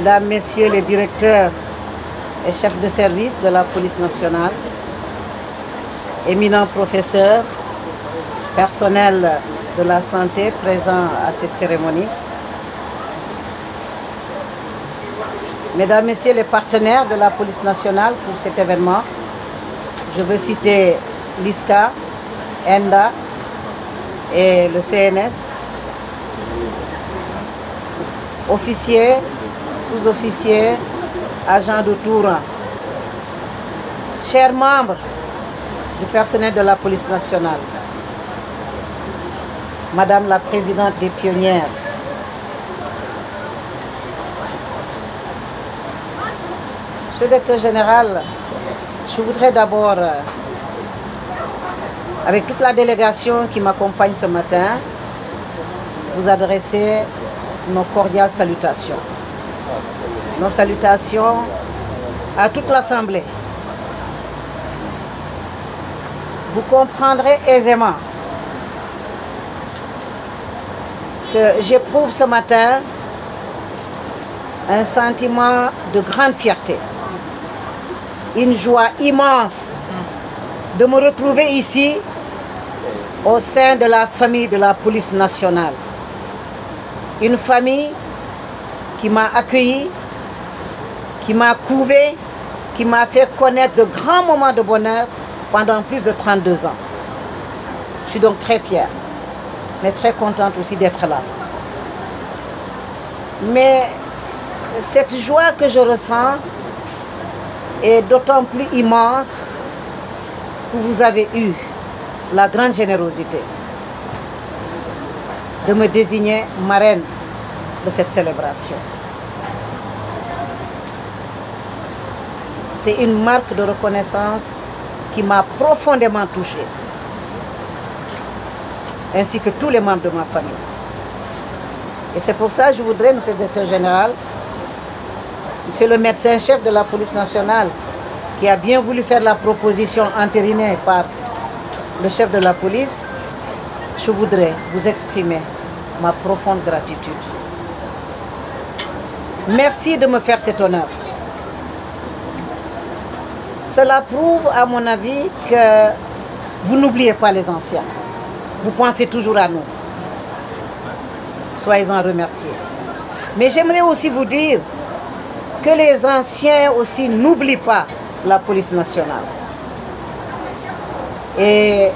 Mesdames, Messieurs les directeurs et chefs de service de la police nationale, éminents professeurs, personnel de la santé présents à cette cérémonie, Mesdames, Messieurs les partenaires de la police nationale pour cet événement, je veux citer l'ISCA, ENDA et le CNS, officiers, sous-officiers, agents de tout rang, chers membres du personnel de la police nationale, Madame la Présidente des Pionnières, Monsieur le Directeur Général, je voudrais d'abord, avec toute la délégation qui m'accompagne ce matin, vous adresser nos cordiales salutations. Nos salutations à toute l'Assemblée. Vous comprendrez aisément que j'éprouve ce matin un sentiment de grande fierté, une joie immense de me retrouver ici au sein de la famille de la police nationale. Une famille qui m'a accueilli, qui m'a couvé, qui m'a fait connaître de grands moments de bonheur pendant plus de 32 ans. Je suis donc très fière, mais très contente aussi d'être là. Mais cette joie que je ressens est d'autant plus immense que vous avez eu la grande générosité de me désigner marraine de cette célébration. C'est une marque de reconnaissance qui m'a profondément touchée, ainsi que tous les membres de ma famille. Et c'est pour ça que je voudrais, Monsieur le Directeur Général, Monsieur le médecin-chef de la police nationale, qui a bien voulu faire la proposition entérinée par le chef de la police, je voudrais vous exprimer ma profonde gratitude. Merci de me faire cet honneur. Cela prouve, à mon avis, que vous n'oubliez pas les anciens. Vous pensez toujours à nous. Soyez-en remerciés. Mais j'aimerais aussi vous dire que les anciens aussi n'oublient pas la police nationale. Et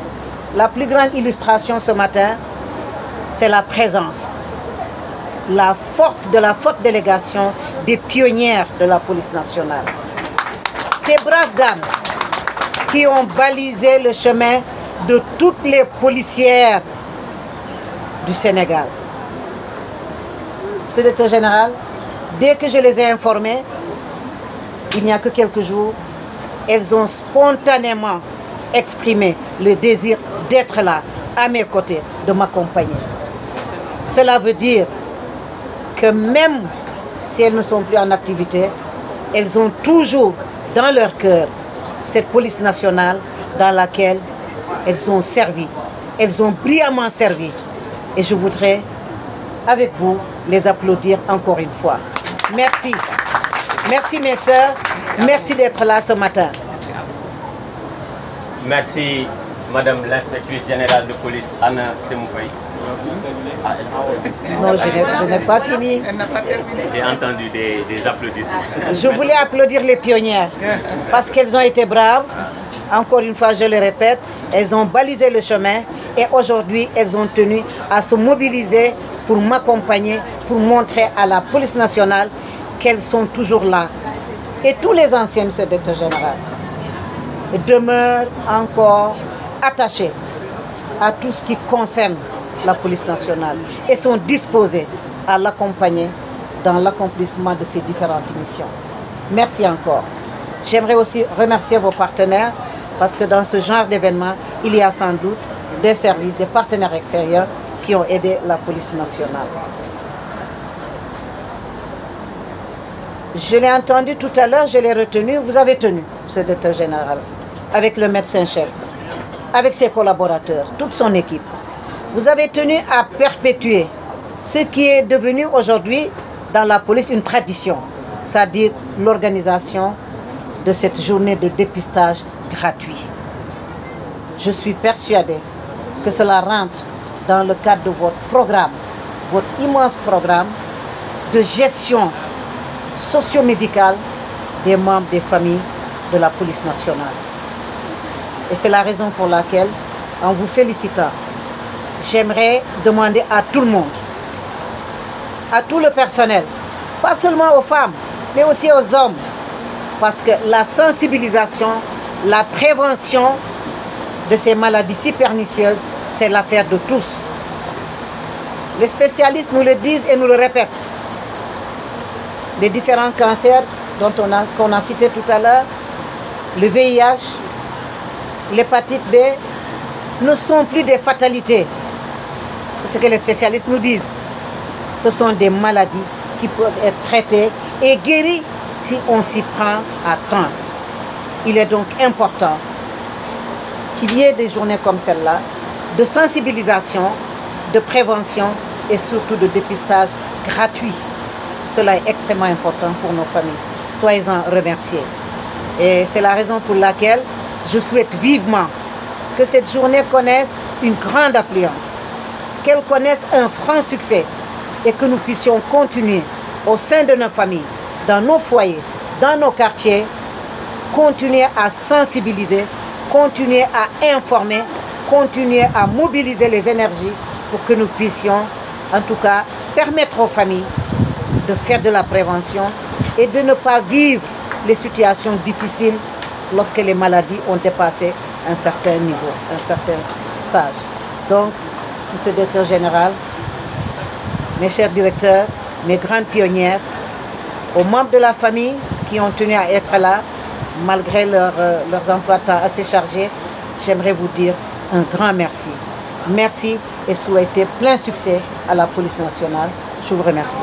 la plus grande illustration ce matin, c'est la présence, de la forte délégation des pionnières de la police nationale. Ces braves dames qui ont balisé le chemin de toutes les policières du Sénégal. Monsieur le Directeur Général, dès que je les ai informées, il n'y a que quelques jours, elles ont spontanément exprimé le désir d'être là, à mes côtés, de m'accompagner. Cela veut dire que même si elles ne sont plus en activité, elles ont toujours dans leur cœur cette police nationale dans laquelle elles ont servi. Elles ont brillamment servi. Et je voudrais, avec vous, les applaudir encore une fois. Merci. Merci mes sœurs. Merci d'être là ce matin. Merci Madame l'inspectrice générale de police, Anna Semoufaï. Non, je n'ai pas fini. J'ai entendu des applaudissements. Je voulais applaudir les pionnières parce qu'elles ont été braves. Encore une fois, je le répète, elles ont balisé le chemin et aujourd'hui, elles ont tenu à se mobiliser pour m'accompagner, pour montrer à la police nationale qu'elles sont toujours là. Et tous les anciens, Monsieur le Directeur Général, demeurent encore attachés à tout ce qui concerne la police nationale et sont disposés à l'accompagner dans l'accomplissement de ses différentes missions. Merci encore. J'aimerais aussi remercier vos partenaires parce que dans ce genre d'événement, il y a sans doute des services, des partenaires extérieurs qui ont aidé la police nationale. Je l'ai entendu tout à l'heure, je l'ai retenu, vous avez tenu, Monsieur le Directeur Général, avec le médecin-chef, avec ses collaborateurs, toute son équipe. Vous avez tenu à perpétuer ce qui est devenu aujourd'hui dans la police une tradition. c'est-à-dire l'organisation de cette journée de dépistage gratuit. Je suis persuadée que cela rentre dans le cadre de votre programme, votre immense programme de gestion socio-médicale des membres des familles de la police nationale. Et c'est la raison pour laquelle, en vous félicitant, j'aimerais demander à tout le monde, à tout le personnel, pas seulement aux femmes, mais aussi aux hommes, parce que la sensibilisation, la prévention de ces maladies si pernicieuses, c'est l'affaire de tous. Les spécialistes nous le disent et nous le répètent. Les différents cancers qu'on a cités tout à l'heure, le VIH, l'hépatite B, ne sont plus des fatalités. C'est ce que les spécialistes nous disent. Ce sont des maladies qui peuvent être traitées et guéries si on s'y prend à temps. Il est donc important qu'il y ait des journées comme celle-là, de sensibilisation, de prévention et surtout de dépistage gratuit. Cela est extrêmement important pour nos familles. Soyez-en remerciés. Et c'est la raison pour laquelle je souhaite vivement que cette journée connaisse une grande affluence, qu'elle connaisse un franc succès et que nous puissions continuer au sein de nos familles, dans nos foyers, dans nos quartiers, continuer à sensibiliser, continuer à informer, continuer à mobiliser les énergies pour que nous puissions, en tout cas, permettre aux familles de faire de la prévention et de ne pas vivre les situations difficiles lorsque les maladies ont dépassé un certain niveau, un certain stage. Donc, Monsieur le Directeur Général, mes chers directeurs, mes grandes pionnières, aux membres de la famille qui ont tenu à être là, malgré leurs emplois de temps assez chargés, j'aimerais vous dire un grand merci. Merci et souhaiter plein succès à la police nationale. Je vous remercie.